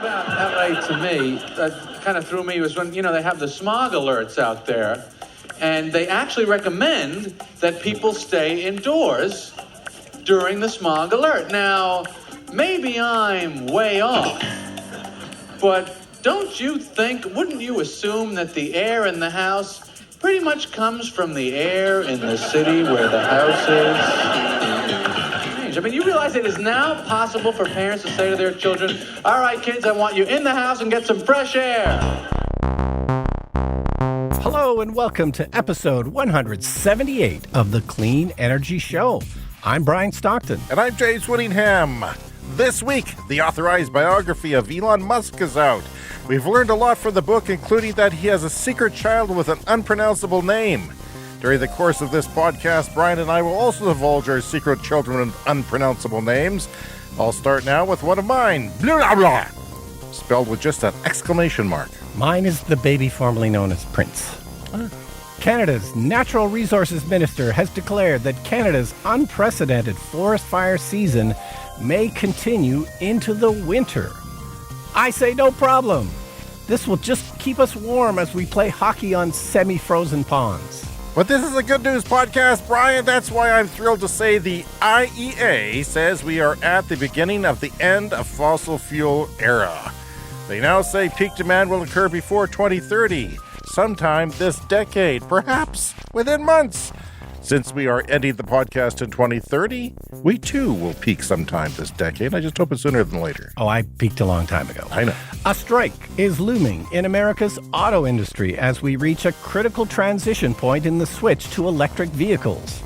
about LA to me, that kind of threw me, was when, they have the smog alerts out there, and they actually recommend that people stay indoors during the smog alert. Now, maybe I'm way off, but wouldn't you assume that the air in the house pretty much comes from the air in the city where the house is? I mean, you realize it is now possible for parents to say to their children, all right, kids, I want you in the house and get some fresh air. Hello and welcome to episode 178 of the Clean Energy Show. I'm Brian Stockton. And I'm James Whittingham. This week, the authorized biography of Elon Musk is out. We've learned a lot from the book, including that he has a secret child with an unpronounceable name. During the course of this podcast, Brian and I will also divulge our secret children with unpronounceable names. I'll start now with one of mine, blah, blah, blah, spelled with just an exclamation mark. Mine is the baby formerly known as Prince. Canada's Natural Resources Minister has declared that Canada's unprecedented forest fire season may continue into the winter. I say no problem. This will just keep us warm as we play hockey on semi-frozen ponds. But this is a good news podcast, Brian. That's why I'm thrilled to say the IEA says we are at the beginning of the end of fossil fuel era. They now say peak demand will occur before 2030, sometime this decade, perhaps within months. Since we are ending the podcast in 2030, we too will peak sometime this decade. I just hope it's sooner than later. Oh, I peaked a long time ago. I know. A strike is looming in America's auto industry as we reach a critical transition point in the switch to electric vehicles.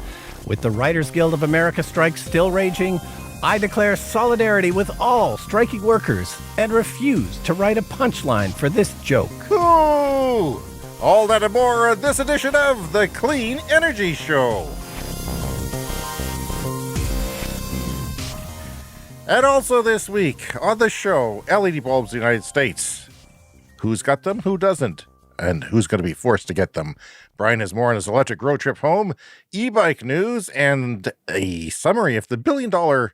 With the Writers Guild of America strike still raging, I declare solidarity with all striking workers and refuse to write a punchline for this joke. Cool! All that and more on this edition of the Clean Energy Show. And also this week on the show, LED bulbs in the United States. Who's got them? Who doesn't? And who's going to be forced to get them? Brian has more on his electric road trip home, eBike news, and a summary of the billion-dollar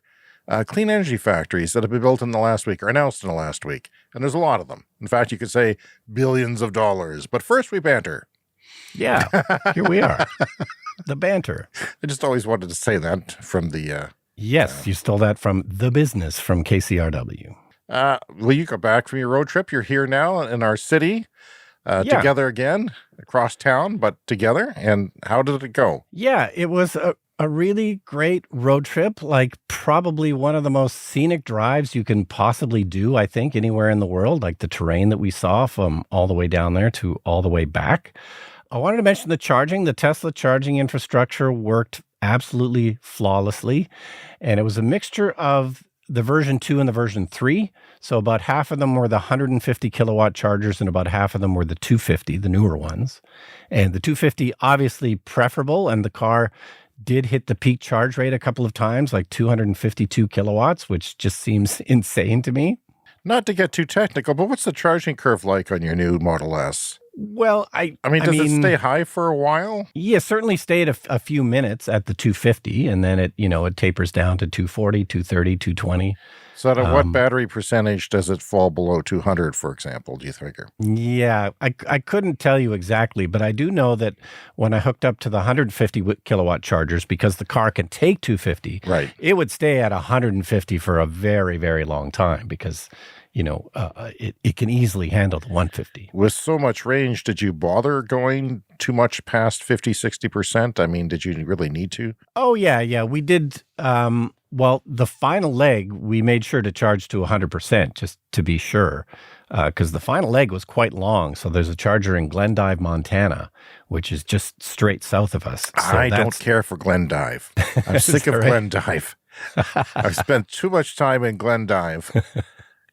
clean energy factories that have been built in the last week or announced in the last week. And there's a lot of them. In fact, you could say billions of dollars. But first we banter. Yeah, here we are. The banter. I just always wanted to say that from the... Yes, you stole that from The Business from KCRW. Will you go back from your road trip? You're here now in our city, together again, across town, but together. And how did it go? Yeah, it was a really great road trip, like probably one of the most scenic drives you can possibly do, I think, anywhere in the world, like the terrain that we saw from all the way down there to all the way back. I wanted to mention the charging. The Tesla charging infrastructure worked absolutely flawlessly, and it was a mixture of the version 2 and the version 3. So about half of them were the 150 kilowatt chargers and about half of them were the 250, the newer ones. And the 250, obviously preferable, and the car did hit the peak charge rate a couple of times, like 252 kilowatts, which just seems insane to me. Not to get too technical, but what's the charging curve like on your new Model S? Well, I mean, does it stay high for a while? Yeah, certainly stayed a few minutes at the 250, and then it tapers down to 240, 230, 220. So at what battery percentage does it fall below 200, for example, do you figure? Yeah, I couldn't tell you exactly, but I do know that when I hooked up to the 150 kilowatt chargers, because the car can take 250, right, it would stay at 150 for a very, very long time because it can easily handle the 150. With so much range, did you bother going too much past 50, 60%? I mean, did you really need to? Oh, yeah. We did. Well, the final leg, we made sure to charge to 100% just to be sure, because the final leg was quite long. So there's a charger in Glendive, Montana, which is just straight south of us. So I don't care for Glendive. I'm sick of Glendive. I've spent too much time in Glendive.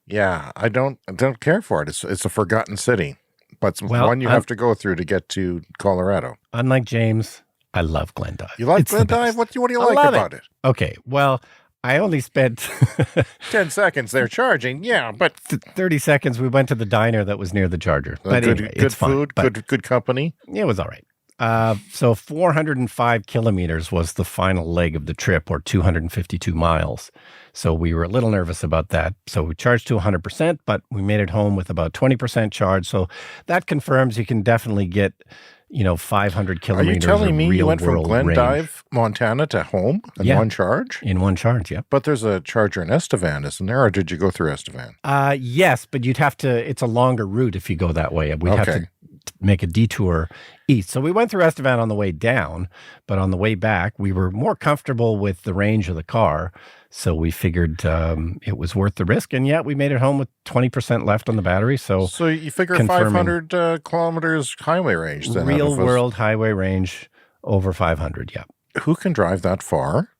Yeah, I don't care for it. It's a forgotten city, but it's one you have to go through to get to Colorado. Unlike James, I love Glendive. You like Glendive? What do you like about it? Okay, well, I only spent 10 seconds there charging. Yeah, but 30 seconds. We went to the diner that was near the charger. But good, anyway, good it's food, fine, good company. It was all right. So 405 kilometers was the final leg of the trip, or 252 miles. So we were a little nervous about that. So we charged to 100%, but we made it home with about 20% charge. So that confirms you can definitely get, 500 Are kilometers you telling me you went from real-world Glendive, range. Montana to home in Yeah. one charge? In one charge, yeah. But there's a charger in Estevan, isn't there? Or did you go through Estevan? Yes, but you'd have to, it's a longer route if you go that way. We'd have Okay. to make a detour east. So we went through Estevan on the way down, but on the way back, we were more comfortable with the range of the car. So we figured it was worth the risk. And yet we made it home with 20% left on the battery. So you figure confirming. 500 kilometers highway range then. real world highway range over 500. Yeah. Who can drive that far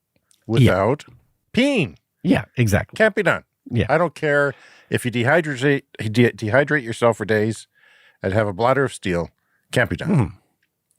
without peeing? Yeah, exactly. Can't be done. Yeah. I don't care if you dehydrate yourself for days and have a bladder of steel. Can't be done. Mhm.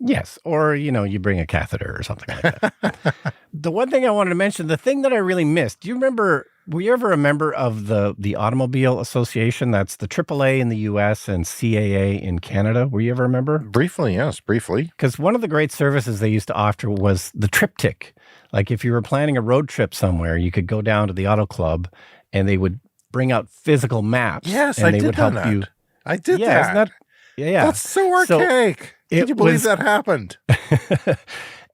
Yes. Or, you bring a catheter or something like that. The one thing I wanted to mention, the thing that I really missed, were you ever a member of the Automobile Association? That's the AAA in the US and CAA in Canada. Were you ever a member? Briefly, yes, briefly. Because one of the great services they used to offer was the triptych. Like if you were planning a road trip somewhere, you could go down to the Auto Club and they would bring out physical maps. Yes, and I they did would help that. you. I did Yeah, isn't that. Yeah. That's so archaic. Can it you believe was- that happened?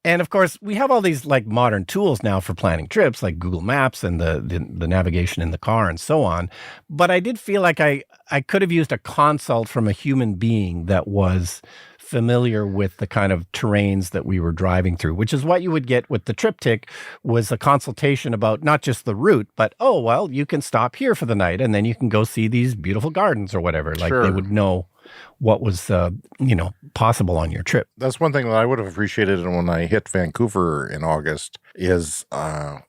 And of course, we have all these like modern tools now for planning trips, like Google Maps and the navigation in the car and so on. But I did feel like I could have used a consult from a human being that was familiar with the kind of terrains that we were driving through, which is what you would get with the triptych, was a consultation about not just the route, but, oh, well, you can stop here for the night and then you can go see these beautiful gardens or whatever. Like Sure. they would know what was, possible on your trip. That's one thing that I would have appreciated when I hit Vancouver in August is I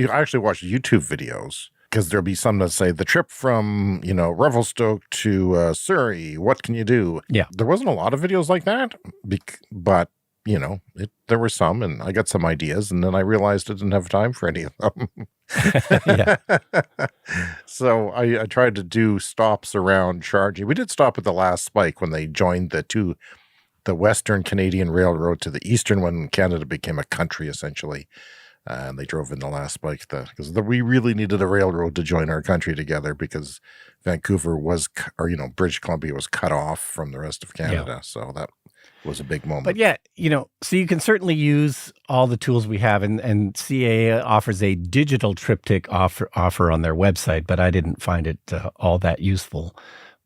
actually watched YouTube videos because there'll be some that say the trip from, Revelstoke to Surrey, what can you do? Yeah. There wasn't a lot of videos like that, but, there were some and I got some ideas and then I realized I didn't have time for any of them. Yeah. So I tried to do stops around charging. We did stop at the last spike when they joined the Western Canadian Railroad to the Eastern when Canada became a country, essentially. And they drove in the last spike because we really needed a railroad to join our country together because Vancouver British Columbia was cut off from the rest of Canada. Yeah. So that was a big moment. But yeah, so you can certainly use all the tools we have, and CAA offers a digital triptych offer on their website, but I didn't find it all that useful.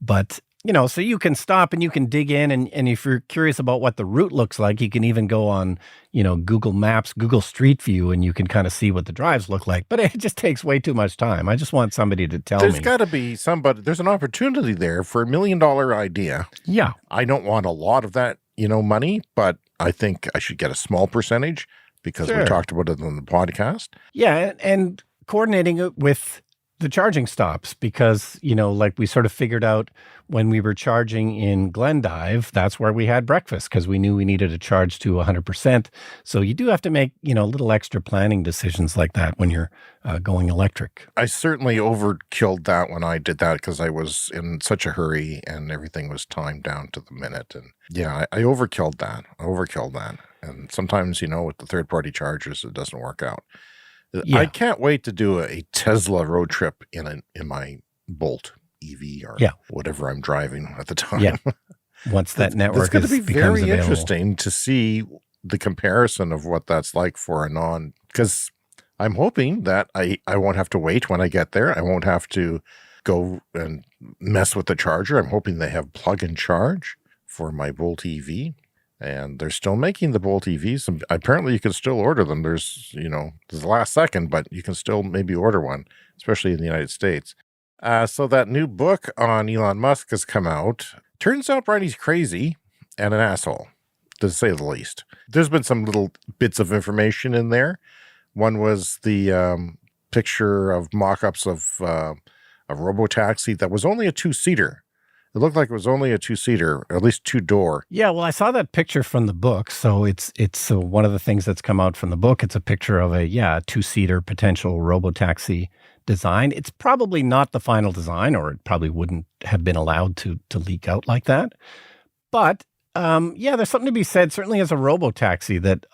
But, so you can stop and you can dig in, and if you're curious about what the route looks like, you can even go on, Google Maps, Google Street View, and you can kind of see what the drives look like. But it just takes way too much time. I just want somebody to tell me. There's got to be there's an opportunity there for $1 million idea. Yeah. I don't want a lot of that, money, but I think I should get a small percentage because we talked about it on the podcast. Yeah, and coordinating it with the charging stops because, like we sort of figured out when we were charging in Glendive, that's where we had breakfast because we knew we needed to charge to 100%. So you do have to make, little extra planning decisions like that when you're going electric. I certainly overkilled that when I did that because I was in such a hurry and everything was timed down to the minute. And yeah, I overkilled that. And sometimes, with the third-party chargers, it doesn't work out. Yeah. I can't wait to do a Tesla road trip in my Bolt EV or whatever I'm driving at the time. Yeah. Once that network becomes available. It's going to be very interesting to see the comparison of what that's like for because I'm hoping that I won't have to wait when I get there. I won't have to go and mess with the charger. I'm hoping they have plug and charge for my Bolt EV. And they're still making the Bolt EVs. And apparently you can still order them. There's the last second, but you can still maybe order one, especially in the United States. So that new book on Elon Musk has come out. Turns out Brian, he's crazy and an asshole, to say the least. There's been some little bits of information in there. One was the picture of mock-ups of a robotaxi that was only a two-seater. It looked like it was only a two-seater, or at least two-door. Yeah, well, I saw that picture from the book. So it's one of the things that's come out from the book. It's a picture of a two-seater potential robotaxi design. It's probably not the final design, or it probably wouldn't have been allowed to leak out like that. But Yeah, there's something to be said, certainly as a robo-taxi, that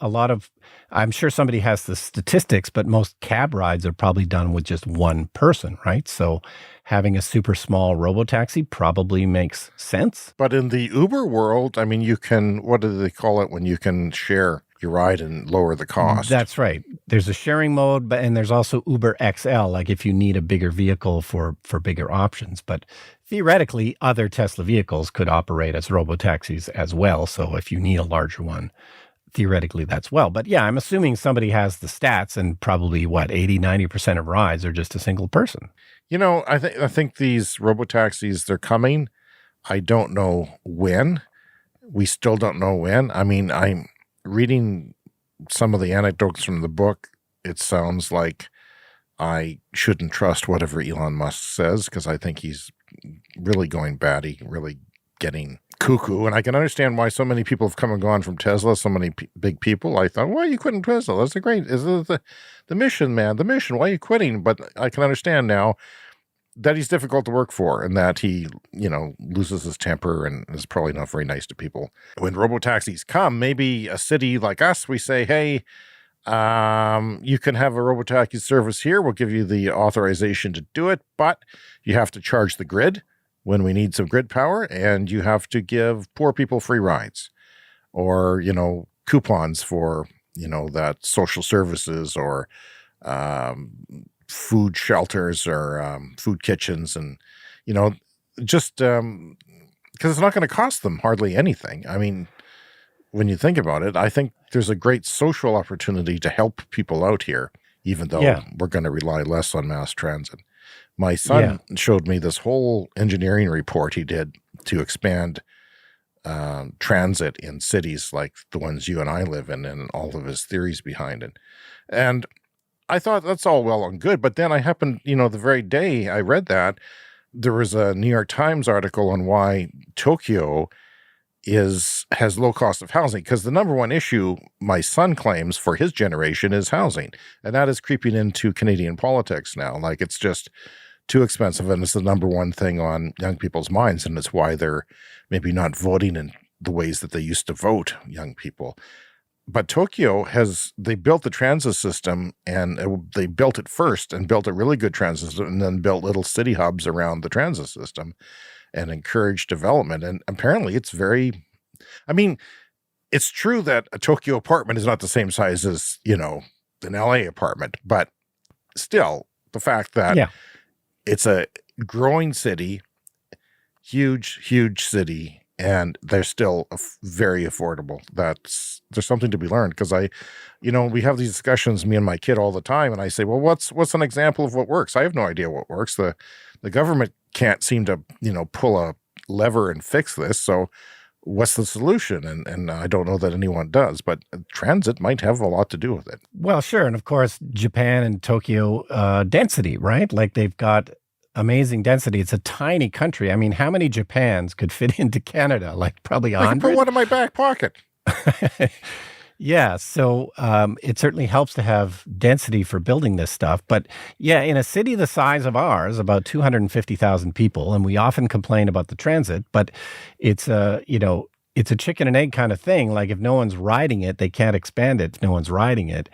I'm sure somebody has the statistics, but most cab rides are probably done with just one person, right? So having a super small robo-taxi probably makes sense. But in the Uber world, I mean, you can, what do they call it when you can share your ride and lower the cost? That's right. There's a sharing mode, and there's also Uber XL, like if you need a bigger vehicle for bigger options. But theoretically, other Tesla vehicles could operate as robo-taxis as well. So if you need a larger one, theoretically that's well. But yeah, I'm assuming somebody has the stats, and probably 80-90% of rides are just a single person. You know, I think these robo-taxis, they're coming. I don't know when. We still don't know when. I mean, I'm reading some of the anecdotes from the book. It sounds like I shouldn't trust whatever Elon Musk says, because I think he's really going batty, really getting cuckoo. And I can understand why so many people have come and gone from Tesla, so many big people. I thought, why are you quitting Tesla? That's the mission, man, the mission. Why are you quitting? But I can understand now that he's difficult to work for, and that he, loses his temper and is probably not very nice to people. When robotaxis come, maybe a city like us, we say, hey, you can have a robotaxi service here. We'll give you the authorization to do it, but you have to charge the grid when we need some grid power, and you have to give poor people free rides, or, coupons for, that social services, or food shelters, or food kitchens, and, just because it's not going to cost them hardly anything. I mean, when you think about it, I think there's a great social opportunity to help people out here, even though we're going to rely less on mass transit. My son showed me this whole engineering report he did to expand transit in cities like the ones you and I live in, and all of his theories behind it. And I thought that's all well and good, but then I happened, the very day I read that, there was a New York Times article on why Tokyo has low cost of housing, because the number one issue my son claims for his generation is housing, and that is creeping into Canadian politics now. Like, it's just too expensive, and it's the number one thing on young people's minds, and it's why they're maybe not voting in the ways that they used to vote, young people. But Tokyo they built the transit system, and they built it first, and built a really good transit system, and then built little city hubs around the transit system and encouraged development. And apparently it's it's true that a Tokyo apartment is not the same size as, an LA apartment, but still the fact that it's a growing city, huge city, and they're still very affordable. There's something to be learned, because we have these discussions, me and my kid, all the time, and I say, well, what's an example of what works? I have no idea what works. The government can't seem to, pull a lever and fix this. So what's the solution? And I don't know that anyone does, but transit might have a lot to do with it. Well, sure. And of course, Japan and Tokyo, density, right? Like, they've got amazing density. It's a tiny country. I mean, how many Japans could fit into Canada? Like, probably 100? I can put one in my back pocket. Yeah, so it certainly helps to have density for building this stuff. But yeah, in a city the size of ours, about 250,000 people, and we often complain about the transit, but it's it's a chicken and egg kind of thing. Like, if no one's riding it, they can't expand it if no one's riding it.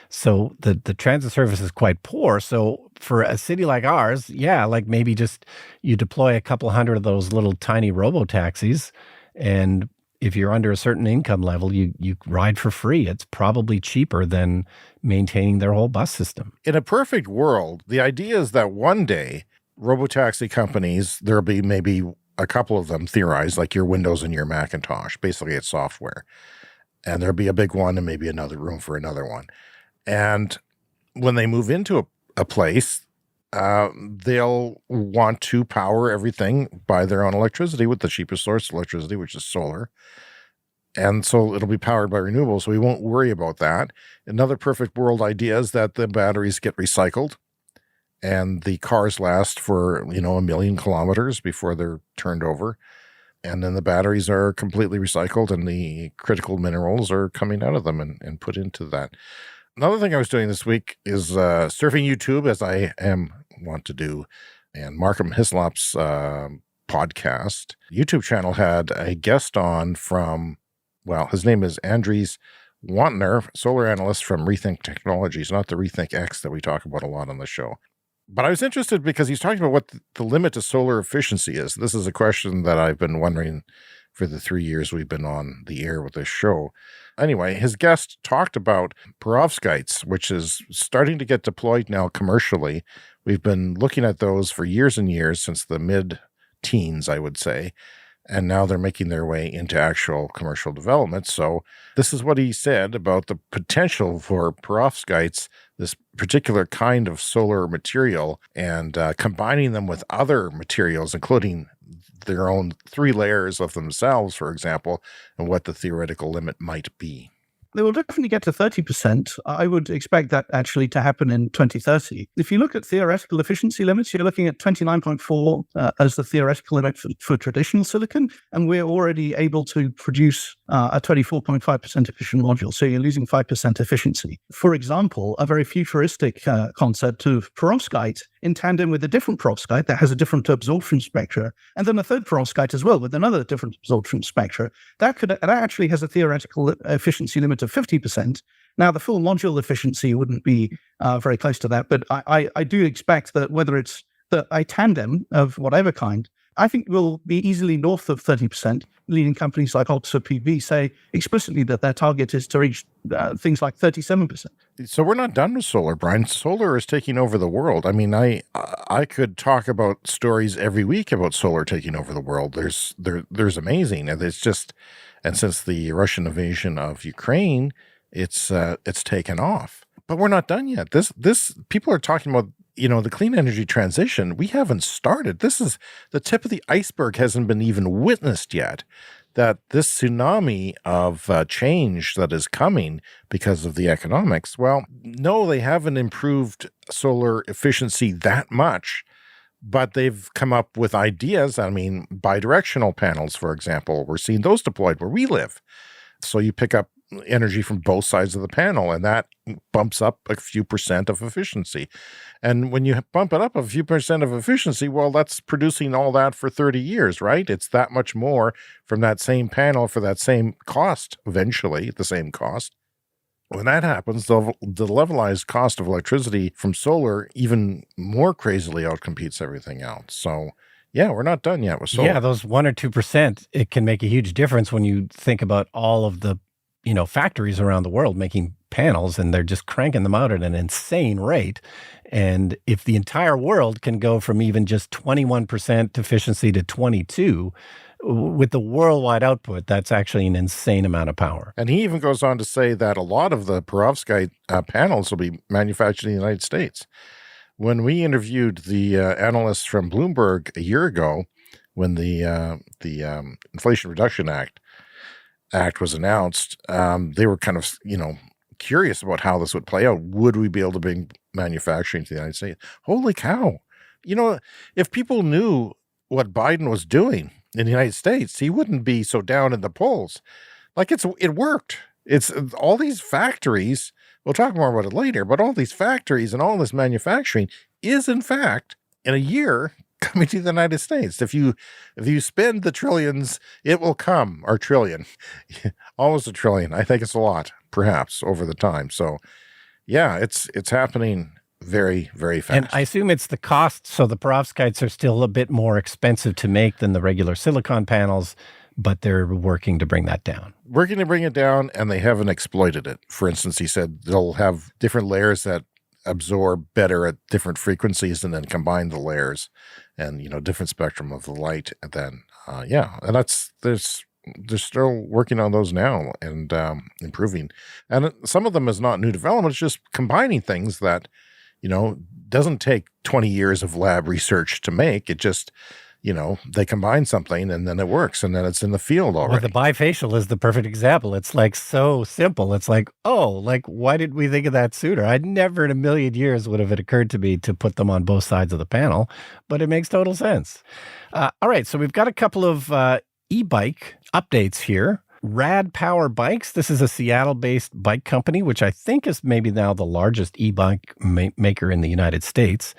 So the transit service is quite poor. So for a city like ours, like maybe just you deploy a couple hundred of those little tiny robo-taxis, and if you're under a certain income level, you ride for free. It's probably cheaper than maintaining their whole bus system. In a perfect world, the idea is that one day, robotaxi companies, there'll be maybe a couple of them theorized, like your Windows and your Macintosh. Basically, it's software. And there'll be a big one and maybe another room for another one. And when they move into a place, they'll want to power everything by their own electricity with the cheapest source of electricity, which is solar. And so it'll be powered by renewables, so we won't worry about that. Another perfect world idea is that the batteries get recycled and the cars last for, 1 million kilometers before they're turned over. And then the batteries are completely recycled and the critical minerals are coming out of them and put into that. Another thing I was doing this week is surfing YouTube, as I want to do. And Markham Hislop's podcast, YouTube channel had a guest on from, well, his name is Andries Wantner, solar analyst from Rethink Technologies, not the Rethink X that we talk about a lot on the show. But I was interested because he's talking about what the limit to solar efficiency is. This is a question that I've been wondering for the 3 years we've been on the air with this show. Anyway, his guest talked about perovskites, which is starting to get deployed now commercially. We've been looking at those for years and years, since the mid-teens, I would say. And now they're making their way into actual commercial development. So this is what he said about the potential for perovskites, this particular kind of solar material, and combining them with other materials, including their own 3 layers of themselves, for example, and what the theoretical limit might be. They will definitely get to 30%. I would expect that actually to happen in 2030. If you look at theoretical efficiency limits, you're looking at 29.4 as the theoretical limit for traditional silicon, and we're already able to produce a 24.5% efficient module, so you're losing 5% efficiency. For example, a very futuristic concept of perovskite in tandem with a different perovskite that has a different absorption spectra, and then a third perovskite as well with another different absorption spectra, that actually has a theoretical efficiency limit of 50%. Now, the full module efficiency wouldn't be very close to that, but I do expect that whether it's a tandem of whatever kind, I think will be easily north of 30%. Leading companies like Oxford PV say explicitly that their target is to reach things like 37%. So we're not done with solar, Brian. Solar is taking over the world. I mean, I could talk about stories every week about solar taking over the world. There's amazing, and it's just, and since the Russian invasion of Ukraine, it's taken off. But we're not done yet. This people are talking about, the clean energy transition. We haven't started. This is the tip of the iceberg, hasn't been even witnessed yet. That this tsunami of change that is coming because of the economics, well, no, they haven't improved solar efficiency that much, but they've come up with ideas. I mean, bidirectional panels, for example, we're seeing those deployed where we live. So you pick up energy from both sides of the panel, and that bumps up a few percent of efficiency. And when you bump it up a few percent of efficiency, well, that's producing all that for 30 years, right? It's that much more from that same panel for that same cost, eventually the same cost. When that happens, the levelized cost of electricity from solar even more crazily outcompetes everything else. So yeah, we're not done yet with solar. Yeah, those 1 or 2%, it can make a huge difference when you think about all of the factories around the world making panels, and they're just cranking them out at an insane rate. And if the entire world can go from even just 21% efficiency to 22%, with the worldwide output, that's actually an insane amount of power. And he even goes on to say that a lot of the perovskite panels will be manufactured in the United States. When we interviewed the analysts from Bloomberg a year ago, when the Inflation Reduction Act was announced, they were kind of, curious about how this would play out. Would we be able to bring manufacturing to the United States? Holy cow. If people knew what Biden was doing in the United States, he wouldn't be so down in the polls. Like it worked. It's all these factories. We'll talk more about it later, but all these factories and all this manufacturing is in fact in a year coming to the United States. If you spend the trillions, it will come, or trillion, almost a trillion. I think it's a lot, perhaps, over the time. So yeah, it's happening very, very fast. And I assume it's the cost. So the perovskites are still a bit more expensive to make than the regular silicon panels, but they're working to bring that down. Working to bring it down, and they haven't exploited it. For instance, he said they'll have different layers that absorb better at different frequencies and then combine the layers and, different spectrum of the light. And then, and they're still working on those now and improving. And some of them is not new development. It's just combining things that, doesn't take 20 years of lab research to make. It just, they combine something and then it works and then it's in the field already. Well, the bifacial is the perfect example. It's like so simple. It's like, why did we think of that sooner? I'd never in a million years would have it occurred to me to put them on both sides of the panel, but it makes total sense. All right, so we've got a couple of e-bike updates here. Rad Power Bikes. This is a Seattle-based bike company, which I think is maybe now the largest e-bike maker in the United States.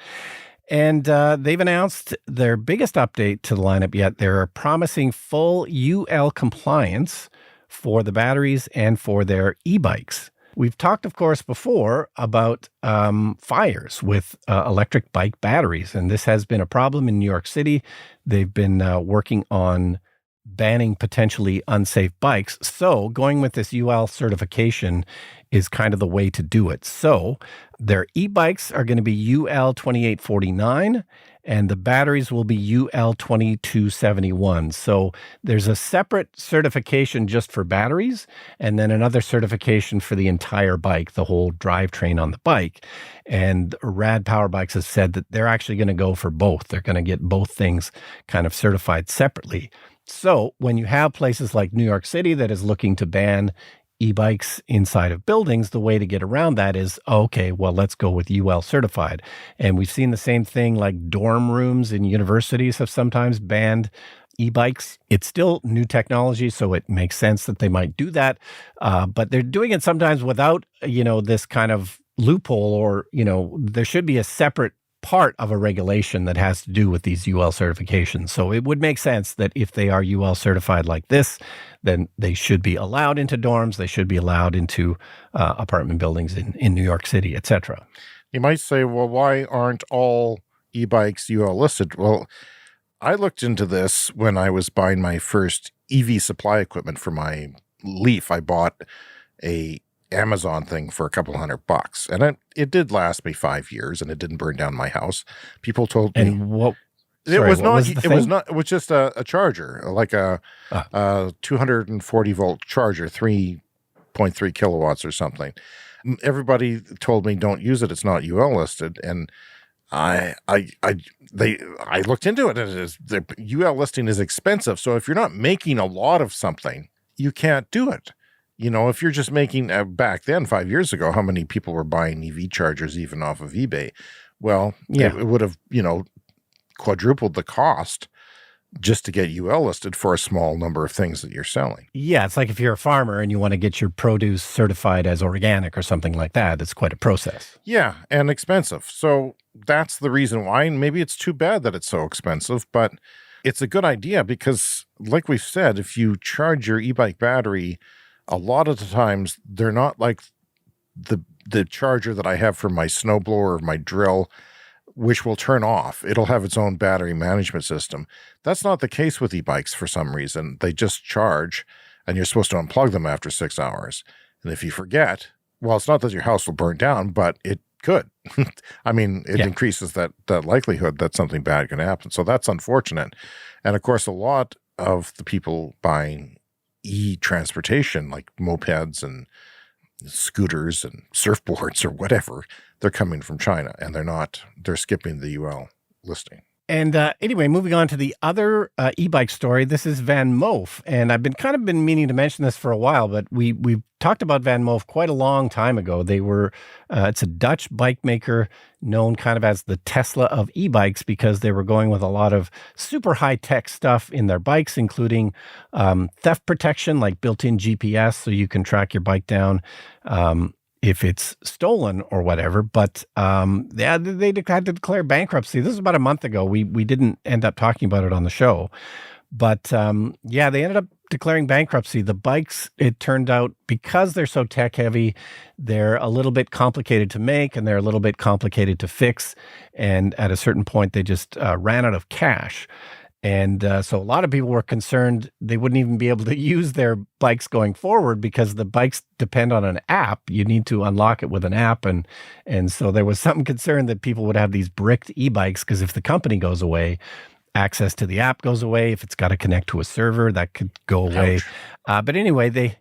And they've announced their biggest update to the lineup yet. They're promising full UL compliance for the batteries and for their e-bikes. We've talked, of course, before about fires with electric bike batteries, and this has been a problem in New York City. They've been working on banning potentially unsafe bikes. So going with this UL certification is kind of the way to do it. So their e-bikes are going to be UL 2849 and the batteries will be UL 2271. So there's a separate certification just for batteries and then another certification for the entire bike, the whole drivetrain on the bike. And Rad Power Bikes has said that they're actually going to go for both. They're going to get both things kind of certified separately. So when you have places like New York City that is looking to ban e-bikes inside of buildings, the way to get around that is, okay, well, let's go with UL certified. And we've seen the same thing, like dorm rooms in universities have sometimes banned e-bikes. It's still new technology, so it makes sense that they might do that. But they're doing it sometimes without, this kind of loophole or, there should be a separate part of a regulation that has to do with these UL certifications. So it would make sense that if they are UL certified like this, then they should be allowed into dorms, they should be allowed into apartment buildings in New York City, etc. You might say, well, why aren't all e-bikes UL listed? Well, I looked into this when I was buying my first EV supply equipment for my Leaf. I bought a Amazon thing for a couple $100, and it did last me 5 years, and it didn't burn down my house. People told me, and it was just a charger, like a 240 volt charger, 3.3 kilowatts or something. Everybody told me don't use it; it's not UL listed, and I looked into it, and the UL listing is expensive. So if you're not making a lot of something, you can't do it. If you're just making, back then, 5 years ago, how many people were buying EV chargers even off of eBay? Well, it would have, quadrupled the cost just to get UL listed for a small number of things that you're selling. Yeah, it's like if you're a farmer and you want to get your produce certified as organic or something like that, it's quite a process. Yeah, and expensive. So that's the reason why. And maybe it's too bad that it's so expensive, but it's a good idea because, like we've said, if you charge your e-bike battery, a lot of the times they're not like the charger that I have for my snowblower or my drill, which will turn off. It'll have its own battery management system. That's not the case with e-bikes for some reason. They just charge, and you're supposed to unplug them after 6 hours. And if you forget, well, it's not that your house will burn down, but it could. I mean, it increases that likelihood that something bad can happen. So that's unfortunate. And of course, a lot of the people buying e-transportation, like mopeds and scooters and surfboards or whatever, they're coming from China, and they're skipping the UL listing. And anyway, moving on to the other e-bike story, this is Van Moof. And I've been meaning to mention this for a while, but we've talked about Van Moof quite a long time ago. They were, it's a Dutch bike maker known kind of as the Tesla of e-bikes because they were going with a lot of super high-tech stuff in their bikes, including theft protection, like built-in GPS, so you can track your bike down if it's stolen or whatever. But they had to declare bankruptcy. This was about a month ago. We didn't end up talking about it on the show. But they ended up declaring bankruptcy. The bikes, it turned out, because they're so tech heavy, they're a little bit complicated to make and they're a little bit complicated to fix. And at a certain point, they just ran out of cash. And so a lot of people were concerned they wouldn't even be able to use their bikes going forward because the bikes depend on an app. You need to unlock it with an app. And so there was some concern that people would have these bricked e-bikes because if the company goes away, access to the app goes away. If it's got to connect to a server, that could go away. But anyway, they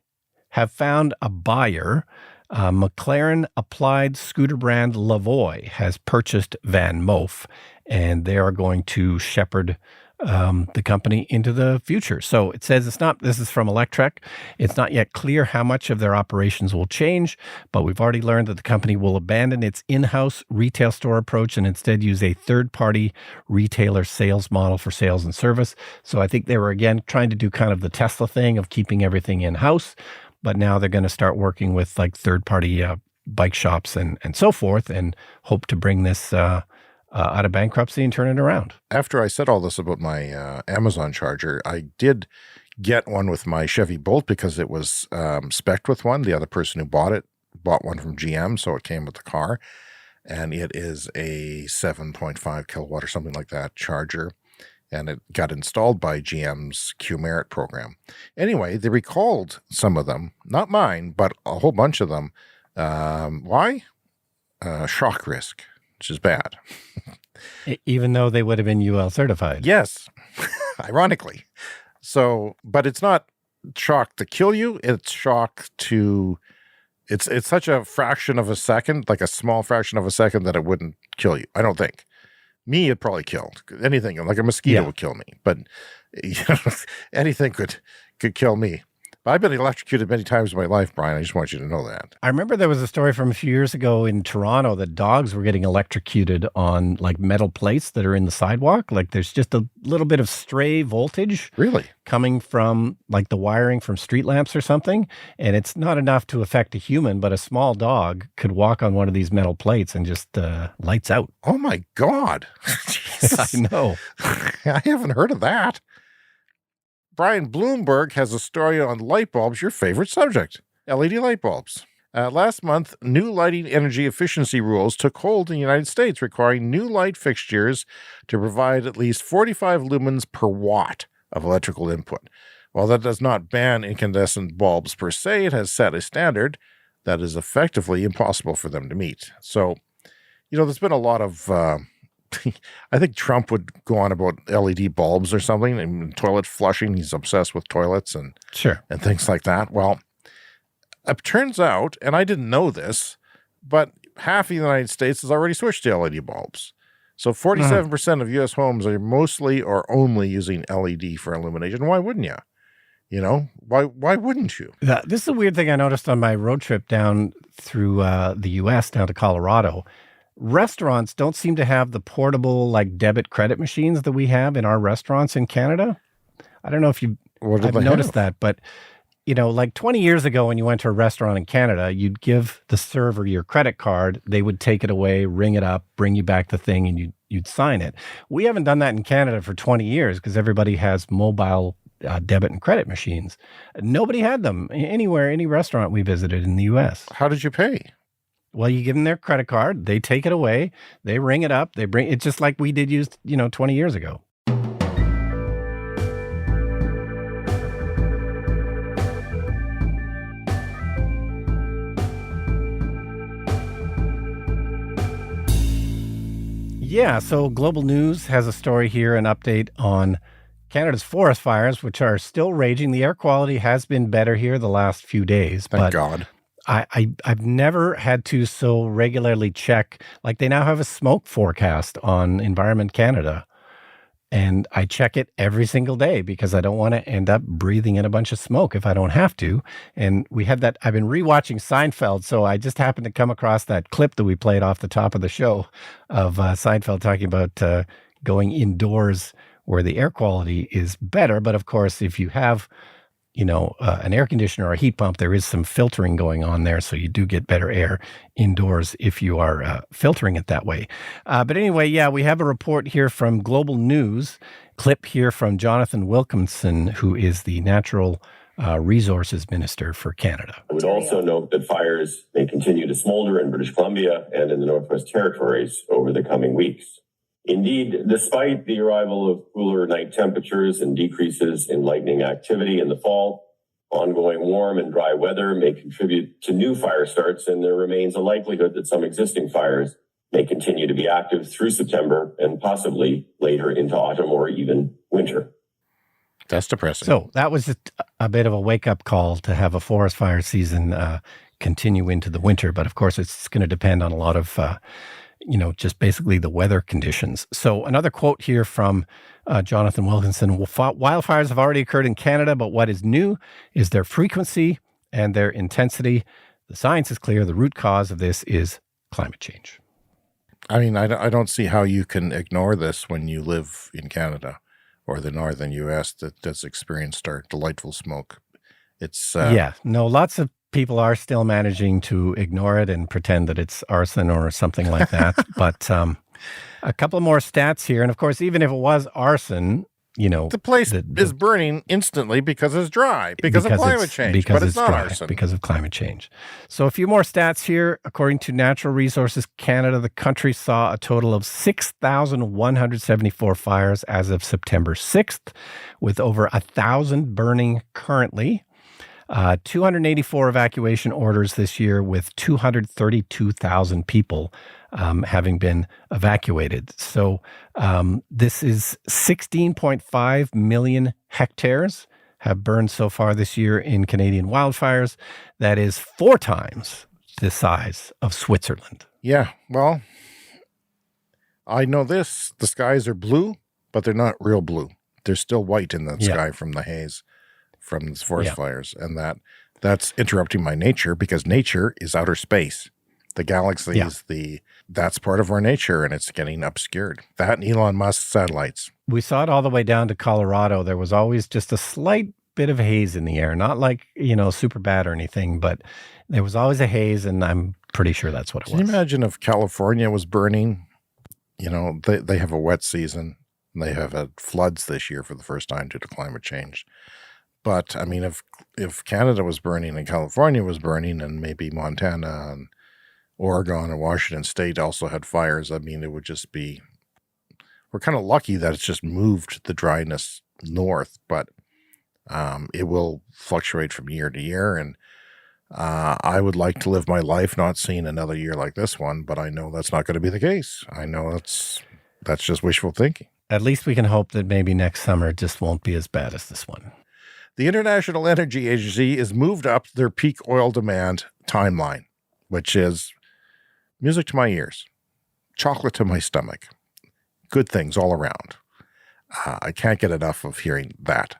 have found a buyer. McLaren applied scooter brand Lavoie has purchased Van Moof, and they are going to shepherd the company into the future. So it says this is from Electrek. It's not yet clear how much of their operations will change, but we've already learned that the company will abandon its in-house retail store approach and instead use a third-party retailer sales model for sales and service. So I think they were, again, trying to do kind of the Tesla thing of keeping everything in-house, but now they're going to start working with like third-party bike shops and so forth and hope to bring this out of bankruptcy and turn it around. After I said all this about my Amazon charger, I did get one with my Chevy Bolt because it was spec'd with one. The other person who bought it bought one from GM, so it came with the car. And it is a 7.5 kilowatt or something like that charger. And it got installed by GM's Q-Merit program. Anyway, they recalled some of them, not mine, but a whole bunch of them. Why? Shock risk, which is bad. Even though they would have been UL certified. Yes, ironically. So, but it's not shock to kill you. It's shock to, it's such a fraction of a second, like a small fraction of a second, that it wouldn't kill you. I don't think. Me, it'd probably kill. Anything, like a mosquito would kill me. But anything could kill me. I've been electrocuted many times in my life, Brian. I just want you to know that. I remember there was a story from a few years ago in Toronto that dogs were getting electrocuted on like metal plates that are in the sidewalk. Like there's just a little bit of stray voltage coming from like the wiring from street lamps or something. And it's not enough to affect a human, but a small dog could walk on one of these metal plates and just lights out. Oh my God. I know. I haven't heard of that. Brian Bloomberg has a story on light bulbs, your favorite subject, LED light bulbs. Last month, new lighting energy efficiency rules took hold in the United States, requiring new light fixtures to provide at least 45 lumens per watt of electrical input. While that does not ban incandescent bulbs per se, it has set a standard that is effectively impossible for them to meet. So, there's been a lot of... I think Trump would go on about LED bulbs or something, and toilet flushing. He's obsessed with toilets and things like that. Well, it turns out, and I didn't know this, but half of the United States has already switched to LED bulbs. So 47% of U.S. homes are mostly or only using LED for illumination. Why wouldn't you? Why wouldn't you? This is a weird thing I noticed on my road trip down through the U.S., down to Colorado. Restaurants don't seem to have the portable like debit credit machines that we have in our restaurants in Canada. I don't know if I've noticed that, but like 20 years ago when you went to a restaurant in Canada, you'd give the server your credit card, they would take it away, ring it up, bring you back the thing, and you'd sign it. We haven't done that in Canada for 20 years because everybody has mobile debit and credit machines. Nobody had them anywhere, any restaurant we visited in the U.S. How did you pay? Well, you give them their credit card, they take it away, they ring it up, they bring it just like we did use, 20 years ago. Yeah, so Global News has a story here, an update on Canada's forest fires, which are still raging. The air quality has been better here the last few days. Thank God. I've never had to so regularly check. Like they now have a smoke forecast on Environment Canada, and I check it every single day because I don't want to end up breathing in a bunch of smoke if I don't have to. And we had that. I've been rewatching Seinfeld, so I just happened to come across that clip that we played off the top of the show of Seinfeld talking about going indoors where the air quality is better. But of course, if you have an air conditioner or a heat pump, there is some filtering going on there. So you do get better air indoors if you are filtering it that way. But anyway, we have a report here from Global News, clip here from Jonathan Wilkinson, who is the Natural Resources Minister for Canada. I would also note that fires may continue to smolder in British Columbia and in the Northwest Territories over the coming weeks. Indeed, despite the arrival of cooler night temperatures and decreases in lightning activity in the fall, ongoing warm and dry weather may contribute to new fire starts, and there remains a likelihood that some existing fires may continue to be active through September and possibly later into autumn or even winter. That's depressing. So that was a bit of a wake-up call to have a forest fire season continue into the winter. But of course, it's going to depend on a lot of just basically the weather conditions. So another quote here from Jonathan Wilkinson: wildfires have already occurred in Canada, but what is new is their frequency and their intensity. The science is clear. The root cause of this is climate change. I mean, I don't see how you can ignore this when you live in Canada or the northern U.S. that has experienced our delightful smoke. It's lots of people are still managing to ignore it and pretend that it's arson or something like that. But a couple more stats here. And of course, even if it was arson, the place is burning instantly because it's dry, because of climate change, but it's not dry, arson. Because of climate change. So a few more stats here. According to Natural Resources Canada, the country saw a total of 6,174 fires as of September 6th, with over 1,000 burning currently. 284 evacuation orders this year, with 232,000 people having been evacuated. So this is 16.5 million hectares have burned so far this year in Canadian wildfires. That is 4 times the size of Switzerland. Yeah, well, I know this. The skies are blue, but they're not real blue. They're still white in the sky from the haze, from the forest fires. And that's interrupting my nature, because nature is outer space. The galaxies, that's part of our nature, and it's getting obscured. That and Elon Musk's satellites. We saw it all the way down to Colorado. There was always just a slight bit of haze in the air, not like, super bad or anything, but there was always a haze, and I'm pretty sure that's what it was. Can you imagine if California was burning? They have a wet season. They have had floods this year for the first time due to climate change. But, I mean, if Canada was burning and California was burning, and maybe Montana and Oregon and Washington State also had fires, I mean, it would just be, we're kind of lucky that it's just moved the dryness north, but it will fluctuate from year to year. And I would like to live my life not seeing another year like this one, but I know that's not going to be the case. I know that's just wishful thinking. At least we can hope that maybe next summer it just won't be as bad as this one. The International Energy Agency has moved up their peak oil demand timeline, which is music to my ears, chocolate to my stomach, good things all around. I can't get enough of hearing that,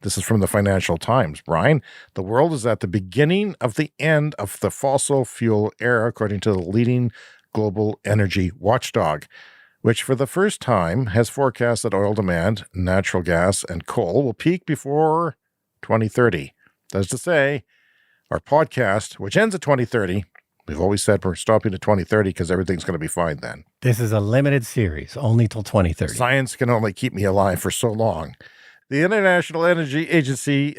This is from the Financial Times. Brian, the world is at the beginning of the end of the fossil fuel era, according to the leading global energy watchdog, which for the first time has forecast that oil demand, natural gas, and coal will peak before 2030. That is to say, our podcast, which ends at 2030, we've always said we're stopping at 2030 because everything's going to be fine then. This is a limited series, only till 2030. Science can only keep me alive for so long. The International Energy Agency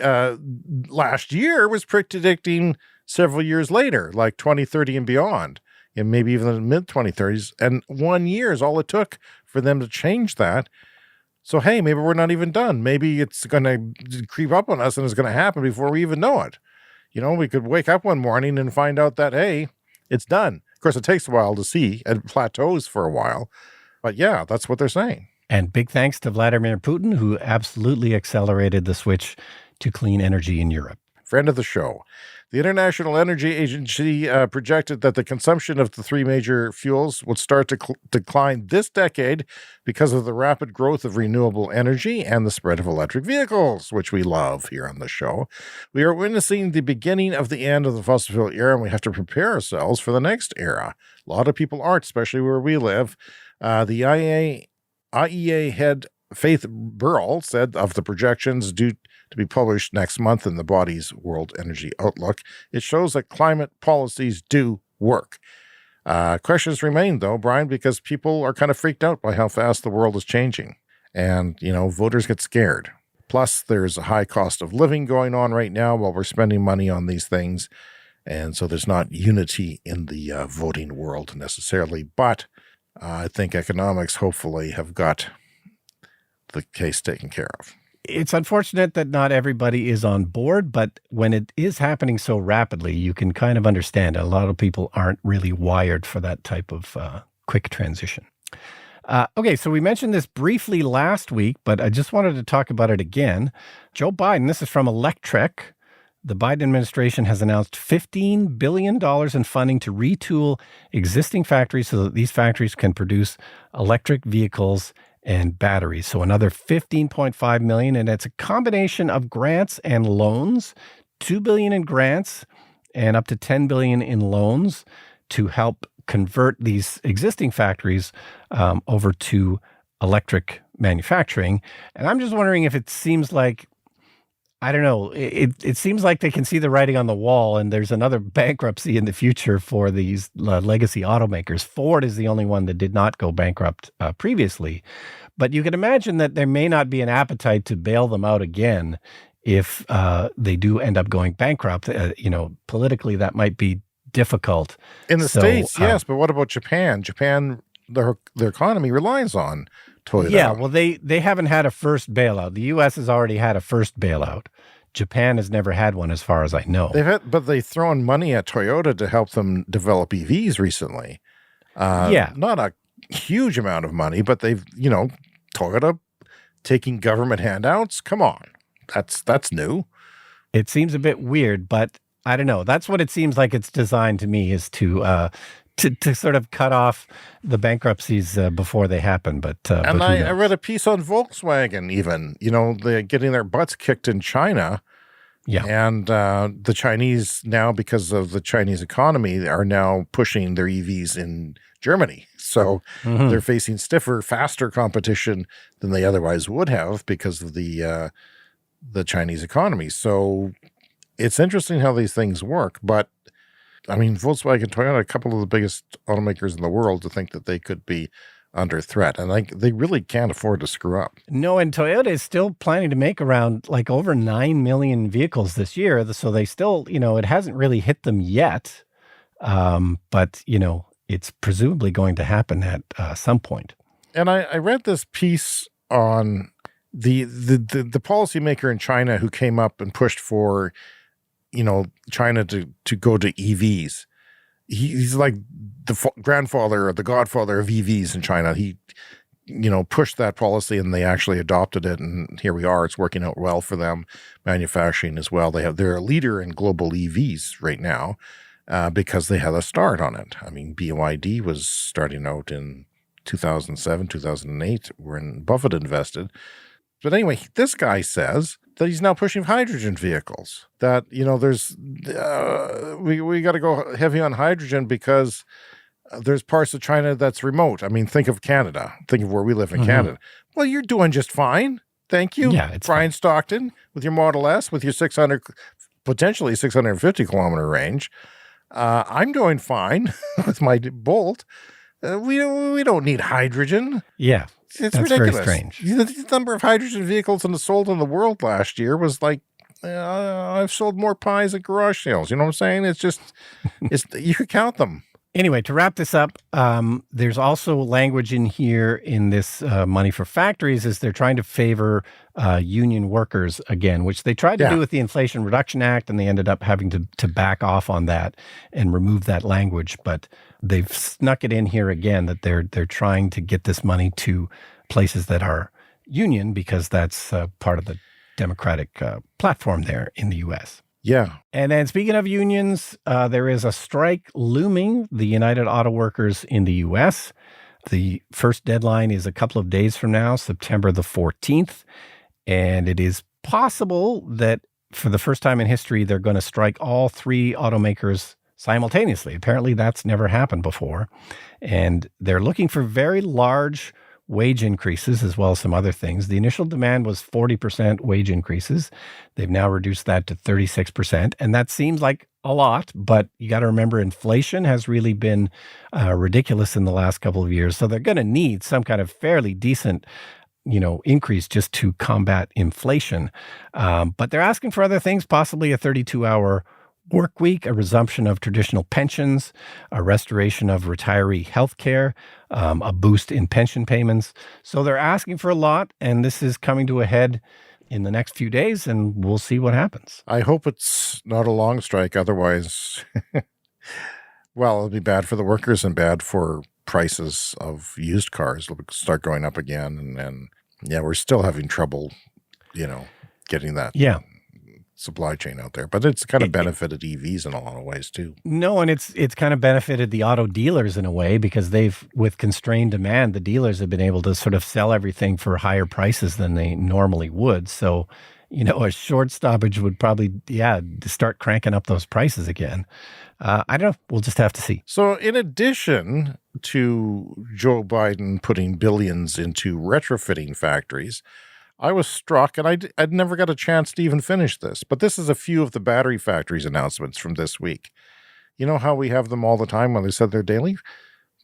last year was predicting several years later, like 2030 and beyond, and maybe even the mid-2030s. And 1 year is all it took for them to change that. So, hey, maybe we're not even done. Maybe it's going to creep up on us and it's going to happen before we even know it. We could wake up one morning and find out that, hey, it's done. Of course, it takes a while to see. It plateaus for a while. But yeah, that's what they're saying. And big thanks to Vladimir Putin, who absolutely accelerated the switch to clean energy in Europe. Friend of the show. The International Energy Agency projected that the consumption of the 3 major fuels would start to decline this decade because of the rapid growth of renewable energy and the spread of electric vehicles, which we love here on the show. We are witnessing the beginning of the end of the fossil fuel era, and we have to prepare ourselves for the next era. A lot of people aren't, especially where we live. The IEA head Faith Burrell said of the projections due to be published next month in the body's World Energy Outlook, it shows that climate policies do work. Questions remain, though, Brian, because people are kind of freaked out by how fast the world is changing. And, voters get scared. Plus, there's a high cost of living going on right now while we're spending money on these things. And so there's not unity in the voting world necessarily. But I think economics hopefully have got the case taken care of. It's unfortunate that not everybody is on board, but when it is happening so rapidly, you can kind of understand. A lot of people aren't really wired for that type of quick transition. Okay, so we mentioned this briefly last week, but I just wanted to talk about it again. Joe Biden, this is from Electrek. The Biden administration has announced $15 billion in funding to retool existing factories so that these factories can produce electric vehicles and batteries. So another $15.5 million, and it's a combination of grants and loans, $2 billion in grants and up to $10 billion in loans to help convert these existing factories over to electric manufacturing. And I'm just wondering if it seems like I don't know. It seems like they can see the writing on the wall, and there's another bankruptcy in the future for these legacy automakers. Ford is the only one that did not go bankrupt previously. But you can imagine that there may not be an appetite to bail them out again if they do end up going bankrupt. Politically, that might be difficult. In the States, yes, but what about Japan? Japan, their economy relies on Toyota. Yeah, well, they haven't had a first bailout. The U.S. has already had a first bailout. Japan has never had one, as far as I know. But they've thrown money at Toyota to help them develop EVs recently. Not a huge amount of money, but they've, Toyota taking government handouts. Come on, that's new. It seems a bit weird, but I don't know. That's what it seems like it's designed to me, is to sort of cut off the bankruptcies before they happen. But I read a piece on Volkswagen. Even they're getting their butts kicked in China. Yeah, and the Chinese now, because of the Chinese economy, are now pushing their EVs in Germany. So they're facing stiffer, faster competition than they otherwise would have because of the Chinese economy. So it's interesting how these things work. But I mean, Volkswagen, Toyota, a couple of the biggest automakers in the world, to think that they could be under threat, and they really can't afford to screw up. No, and Toyota is still planning to make around over 9 million vehicles this year. So they still, it hasn't really hit them yet, but it's presumably going to happen at some point. And I read this piece on the policymaker in China who came up and pushed for, China to go to EVs. He's like the grandfather or the godfather of EVs in China. He, pushed that policy, and they actually adopted it. And here we are. It's working out well for them, manufacturing as well. They're a leader in global EVs right now because they had a start on it. I mean, BYD was starting out in 2007, 2008, when Buffett invested. But anyway, this guy says that he's now pushing hydrogen vehicles, that, there's, we got to go heavy on hydrogen because there's parts of China that's remote. I mean, think of Canada. Think of where we live in Canada. Well, you're doing just fine. Thank you. Yeah, it's Brian fine. Stockton with your Model S, with your potentially 650 kilometer range. I'm doing fine with my Bolt. We don't need hydrogen. Yeah. It's That's ridiculous. very strange. The number of hydrogen vehicles sold in the world last year was like, I've sold more pies at garage sales. You know what I'm saying? It's just, you could count them. Anyway, to wrap this up, there's also language in here in this money for factories is they're trying to favor union workers again, which they tried to do with the Inflation Reduction Act, and they ended up having to back off on that and remove that language. But they've snuck it in here again that they're trying to get this money to places that are union because that's part of the Democratic platform there in the U.S. Yeah. And then speaking of unions, there is a strike looming, the United Auto Workers in the U.S. The first deadline is a couple of days from now, September the 14th. And it is possible that for the first time in history, they're going to strike all three automakers simultaneously. Apparently, that's never happened before. And they're looking for very large wage increases as well as some other things. The initial demand was 40% wage increases. They've now reduced that to 36%. And that seems like a lot, but you got to remember inflation has really been ridiculous in the last couple of years. So they're going to need some kind of fairly decent increase just to combat inflation. But they're asking for other things, possibly a 32-hour work week, a resumption of traditional pensions, a restoration of retiree health care, a boost in pension payments. So they're asking for a lot, and this is coming to a head in the next few days, and we'll see what happens. I hope it's not a long strike. Otherwise, well, it'll be bad for the workers and bad for prices of used cars. It'll start going up again. And we're still having trouble, getting that. Yeah. Supply chain out there, but it's kind of benefited EVs in a lot of ways too. No, and it's kind of benefited the auto dealers in a way because with constrained demand, the dealers have been able to sort of sell everything for higher prices than they normally would. So, a short stoppage would probably, start cranking up those prices again. I don't know. We'll just have to see. So in addition to Joe Biden putting billions into retrofitting factories, I was struck, and I'd never got a chance to even finish this. But this is a few of the battery factories' announcements from this week. You know how we have them all the time when they said they're daily?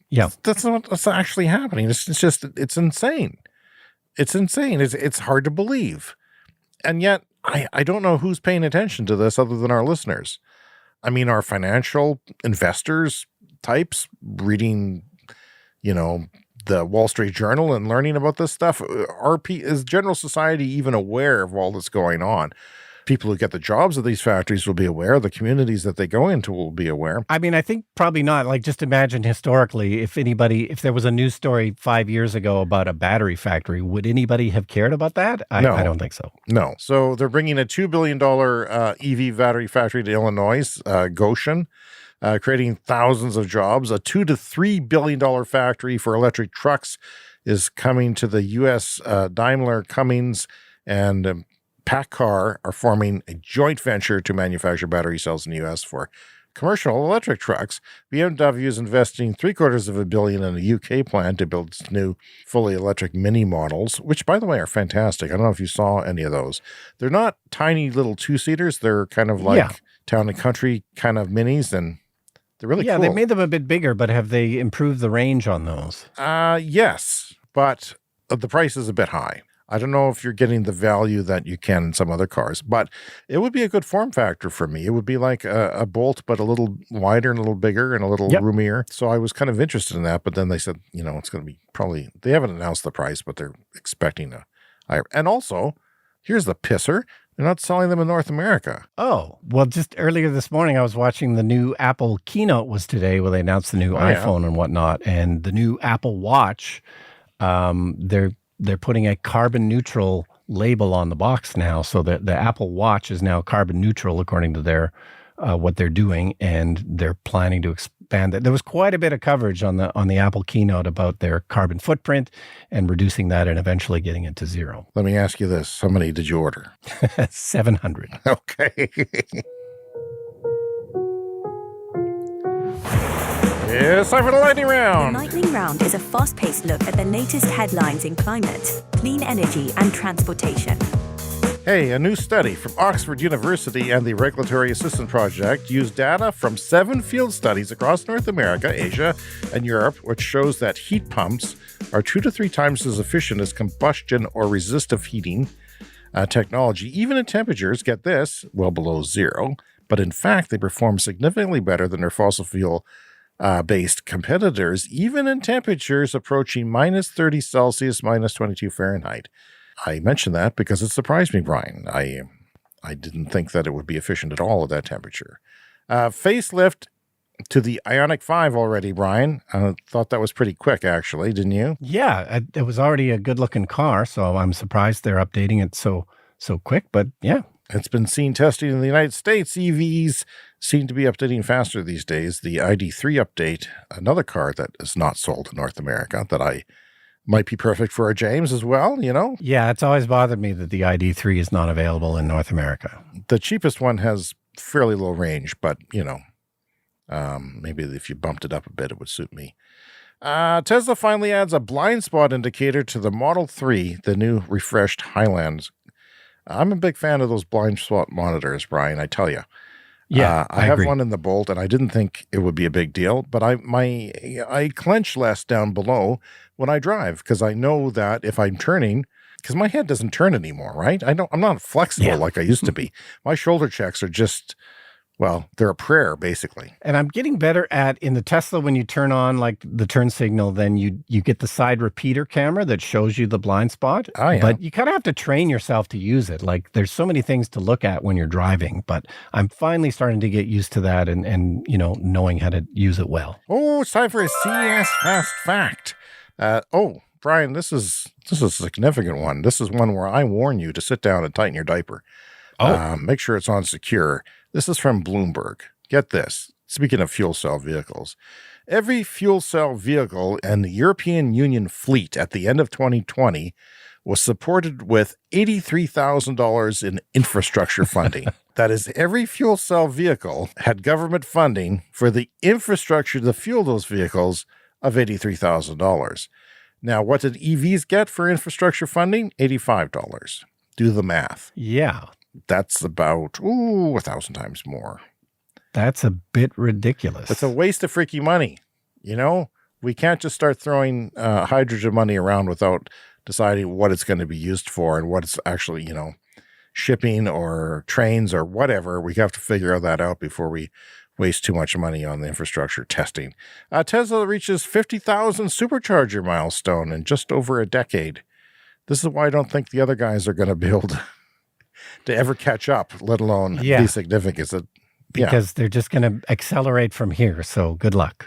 Yeah. That's not what's actually happening. It's insane. It's insane. It's hard to believe. And yet, I don't know who's paying attention to this other than our listeners. I mean, our financial investors types reading, the Wall Street Journal and learning about this stuff. Is general society even aware of all that's going on? People who get the jobs at these factories will be aware. The communities that they go into will be aware. I mean, I think probably not. Like, just imagine historically, if there was a news story 5 years ago about a battery factory, would anybody have cared about that? No. I don't think so. No. So they're bringing a $2 billion EV battery factory to Illinois, Goshen, creating thousands of jobs. A $2 to $3 billion factory for electric trucks is coming to the U.S. Daimler, Cummins, and PACCAR are forming a joint venture to manufacture battery cells in the U.S. for commercial electric trucks. BMW is investing $750 million in a UK plant to build its new fully electric mini models, which, by the way, are fantastic. I don't know if you saw any of those. They're not tiny little two-seaters. They're kind of like town and country kind of minis, and they're really cool. Yeah, they made them a bit bigger, but have they improved the range on those? Yes, but the price is a bit high. I don't know if you're getting the value that you can in some other cars, but it would be a good form factor for me. It would be like a Bolt, but a little wider and a little bigger and a little roomier. So I was kind of interested in that, but then they said, it's going to be probably, they haven't announced the price, but they're expecting a higher. And also, here's the pisser. They're not selling them in North America. Oh, well, just earlier this morning, I was watching the new Apple keynote was today where they announced the new iPhone and whatnot, and the new Apple Watch. They're putting a carbon neutral label on the box now, so that the Apple Watch is now carbon neutral according to their what they're doing, and they're planning to expand that. There was quite a bit of coverage on the Apple keynote about their carbon footprint and reducing that and eventually getting it to zero. Let me ask you this: how many did you order? 700. Okay. It's time for the lightning round. The lightning round is a fast-paced look at the latest headlines in climate, clean energy, and transportation. Hey, a new study from Oxford University and the Regulatory Assistance Project used data from 7 field studies across North America, Asia, and Europe, which shows that heat pumps are 2 to 3 times as efficient as combustion or resistive heating technology, even at temperatures, get this, well below zero. But in fact, they perform significantly better than their fossil fuel based competitors, even in temperatures approaching minus 30 Celsius, minus 22 Fahrenheit. I mention that because it surprised me, Brian. I didn't think that it would be efficient at all at that temperature. Facelift to the Ioniq 5 already, Brian. I thought that was pretty quick, actually, didn't you? Yeah, it was already a good-looking car, so I'm surprised they're updating it so quick, but yeah. It's been seen testing in the United States. EVs seem to be updating faster these days. The ID3 update, another car that is not sold in North America that might be perfect for a James as well, Yeah, it's always bothered me that the ID3 is not available in North America. The cheapest one has fairly low range, but, maybe if you bumped it up a bit, it would suit me. Tesla finally adds a blind spot indicator to the Model 3, the new refreshed Highlands. I'm a big fan of those blind spot monitors, Brian, I tell you. Yeah, I have agree. one in the Bolt, and I didn't think it would be a big deal, but I clench less down below when I drive because I know that if I'm turning, because my head doesn't turn anymore, right? I'm not flexible like I used to be. My shoulder checks are just, they're a prayer, basically. And I'm getting better at, in the Tesla, when you turn on like the turn signal, then you get the side repeater camera that shows you the blind spot. Oh, yeah. But you kind of have to train yourself to use it. Like there's so many things to look at when you're driving, but I'm finally starting to get used to that and knowing how to use it well. Oh, it's time for a CES Fast Fact. Brian, this is a significant one. This is one where I warn you to sit down and tighten your diaper. Make sure it's on secure. This is from Bloomberg. Get this. Speaking of fuel cell vehicles, every fuel cell vehicle in the European Union fleet at the end of 2020 was supported with $83,000 in infrastructure funding. That is, every fuel cell vehicle had government funding for the infrastructure to fuel those vehicles of $83,000. Now, what did EVs get for infrastructure funding? $85. Do the math. Yeah. That's about, 1,000 times more. That's a bit ridiculous. It's a waste of freaking money. You know, we can't just start throwing hydrogen money around without deciding what it's going to be used for and what it's actually, shipping or trains or whatever. We have to figure that out before we waste too much money on the infrastructure testing. Tesla reaches 50,000 supercharger milestone in just over a decade. This is why I don't think the other guys are going to be able to ever catch up, let alone be significant. Because they're just going to accelerate from here. So good luck.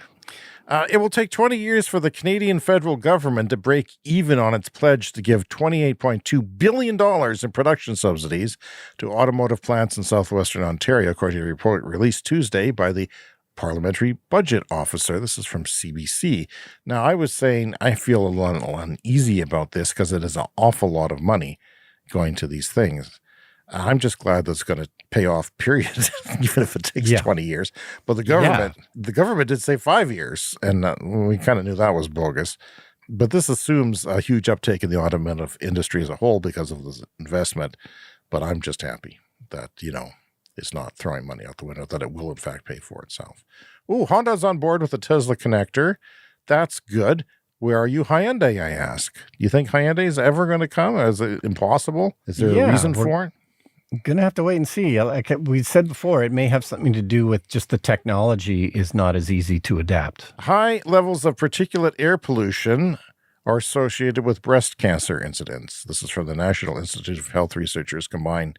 It will take 20 years for the Canadian federal government to break even on its pledge to give $28.2 billion in production subsidies to automotive plants in southwestern Ontario, according to a report released Tuesday by the Parliamentary Budget Officer. This is from CBC. Now, I was saying I feel a little uneasy about this because it is an awful lot of money going to these things. I'm just glad that's going to pay off, period, even if it takes 20 years. But the government did say 5 years, and we kind of knew that was bogus. But this assumes a huge uptake in the automotive industry as a whole because of this investment. But I'm just happy that, it's not throwing money out the window, that it will, in fact, pay for itself. Ooh, Honda's on board with the Tesla connector. That's good. Where are you, Hyundai, I ask? Do you think Hyundai is ever going to come? Is it impossible? Is there a reason for it? Going to have to wait and see. Like we said before, it may have something to do with just the technology is not as easy to adapt. High levels of particulate air pollution are associated with breast cancer incidents. This is from the National Institute of Health Researchers combine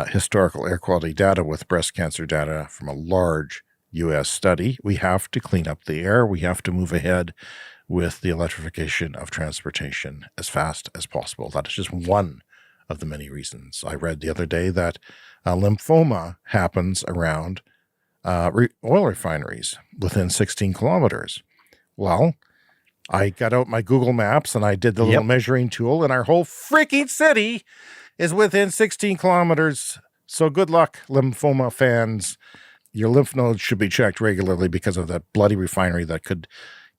historical air quality data with breast cancer data from a large U.S. study. We have to clean up the air. We have to move ahead with the electrification of transportation as fast as possible. That is just one of the many reasons. I read the other day that lymphoma happens around oil refineries within 16 kilometers. Well, I got out my Google Maps and I did the little measuring tool, and our whole freaking city is within 16 kilometers. So good luck, lymphoma fans. Your lymph nodes should be checked regularly because of that bloody refinery that could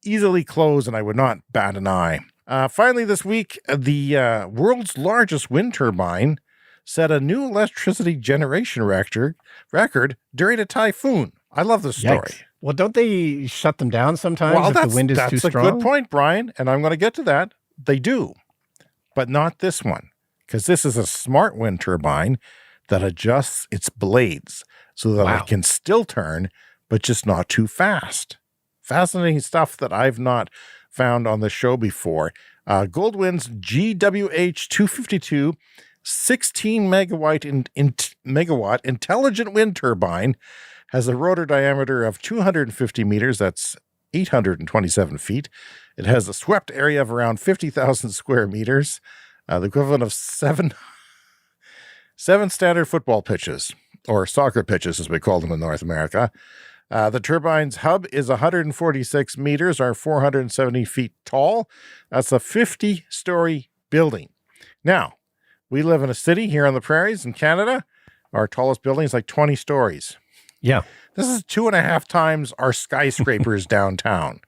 easily close, and I would not bat an eye. Finally, this week, the world's largest wind turbine set a new electricity generation record during a typhoon. I love this story. Yikes. Well, don't they shut them down sometimes if the wind is too strong? That's a good point, Brian, and I'm going to get to that. They do, but not this one, because this is a smart wind turbine that adjusts its blades so that it can still turn, but just not too fast. Fascinating stuff that I've not found on the show before. Goldwind's GWH 252 16 megawatt intelligent wind turbine has a rotor diameter of 250 meters. That's 827 feet. It has a swept area of around 50,000 square meters, the equivalent of seven standard football pitches, or soccer pitches as we call them in North America. The turbine's hub is 146 meters, or 470 feet tall. That's a 50-story building. Now, we live in a city here on the prairies in Canada. Our tallest building is like 20 stories. Yeah. This is 2.5 times our skyscrapers downtown.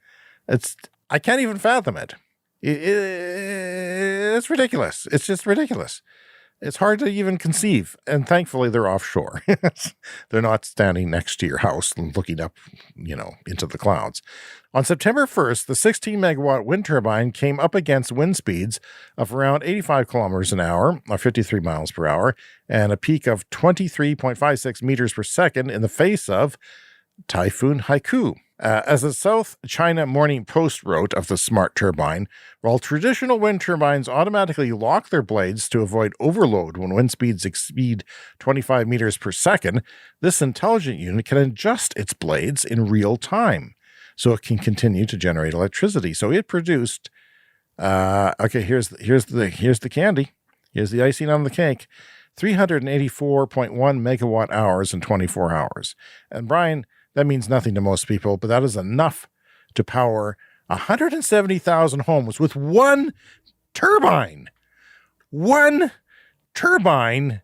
I can't even fathom it. It's ridiculous. It's just ridiculous. It's hard to even conceive, and thankfully they're offshore. They're not standing next to your house and looking up, into the clouds. On September 1st, the 16-megawatt wind turbine came up against wind speeds of around 85 kilometers an hour, or 53 miles per hour, and a peak of 23.56 meters per second in the face of Typhoon Haiku. As the South China Morning Post wrote of the smart turbine, while traditional wind turbines automatically lock their blades to avoid overload when wind speeds exceed 25 meters per second, this intelligent unit can adjust its blades in real time so it can continue to generate electricity. So it produced, here's the candy. Here's the icing on the cake. 384.1 megawatt hours in 24 hours. And Brian, that means nothing to most people, but that is enough to power 170,000 homes with one turbine. One turbine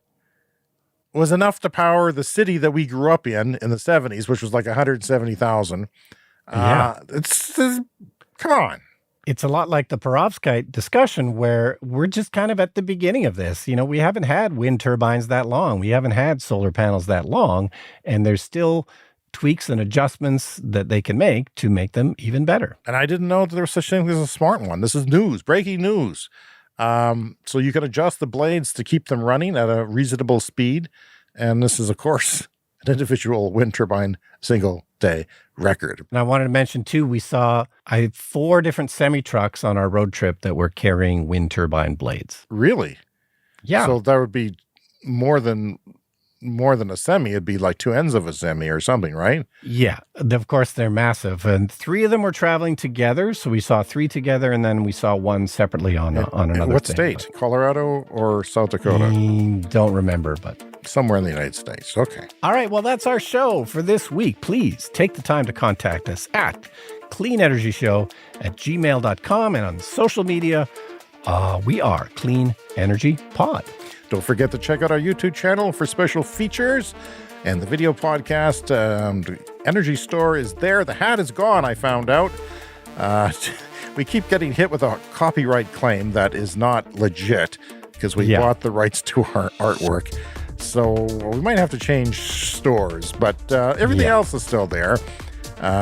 was enough to power the city that we grew up in the 70s, which was like 170,000. Yeah. Come on. It's a lot like the perovskite discussion where we're just kind of at the beginning of this. We haven't had wind turbines that long. We haven't had solar panels that long, and there's still tweaks and adjustments that they can make to make them even better. And I didn't know that there was such thing as a smart one. This is news, breaking news. So you can adjust the blades to keep them running at a reasonable speed. And this is, of course, an individual wind turbine single day record. And I wanted to mention, too, we saw 4 different semi-trucks on our road trip that were carrying wind turbine blades. Really? Yeah. So that would be more than a semi. It'd be like 2 ends of a semi or something, right? Yeah. Of course, they're massive. And 3 of them were traveling together. So we saw 3 together, and then we saw 1 separately on another What thing. state? Colorado or South Dakota? Don't remember, but somewhere in the United States. Okay. All right. Well, that's our show for this week. Please take the time to contact us at cleanenergyshow@gmail.com, and on social media, we are Clean Energy Pod. Don't forget to check out our YouTube channel for special features and the video podcast. The Energy Store is there. The hat is gone, I found out. We keep getting hit with a copyright claim that is not legit because we bought the rights to our artwork. So we might have to change stores, but everything else is still there.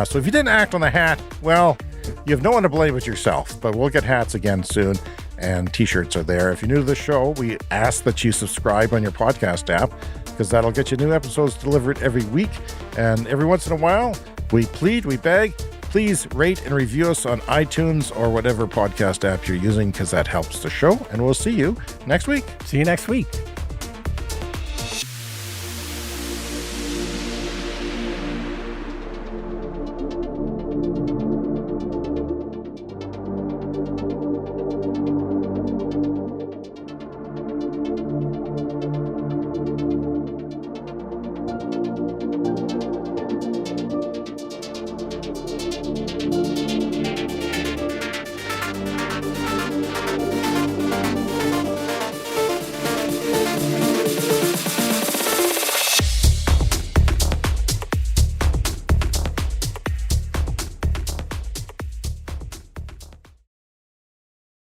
So if you didn't act on the hat, well, you have no one to blame but yourself. But we'll get hats again soon, and T-shirts are there. If you're new to the show, we ask that you subscribe on your podcast app because that'll get you new episodes delivered every week. And every once in a while, we plead, we beg, please rate and review us on iTunes or whatever podcast app you're using because that helps the show. And we'll see you next week. See you next week.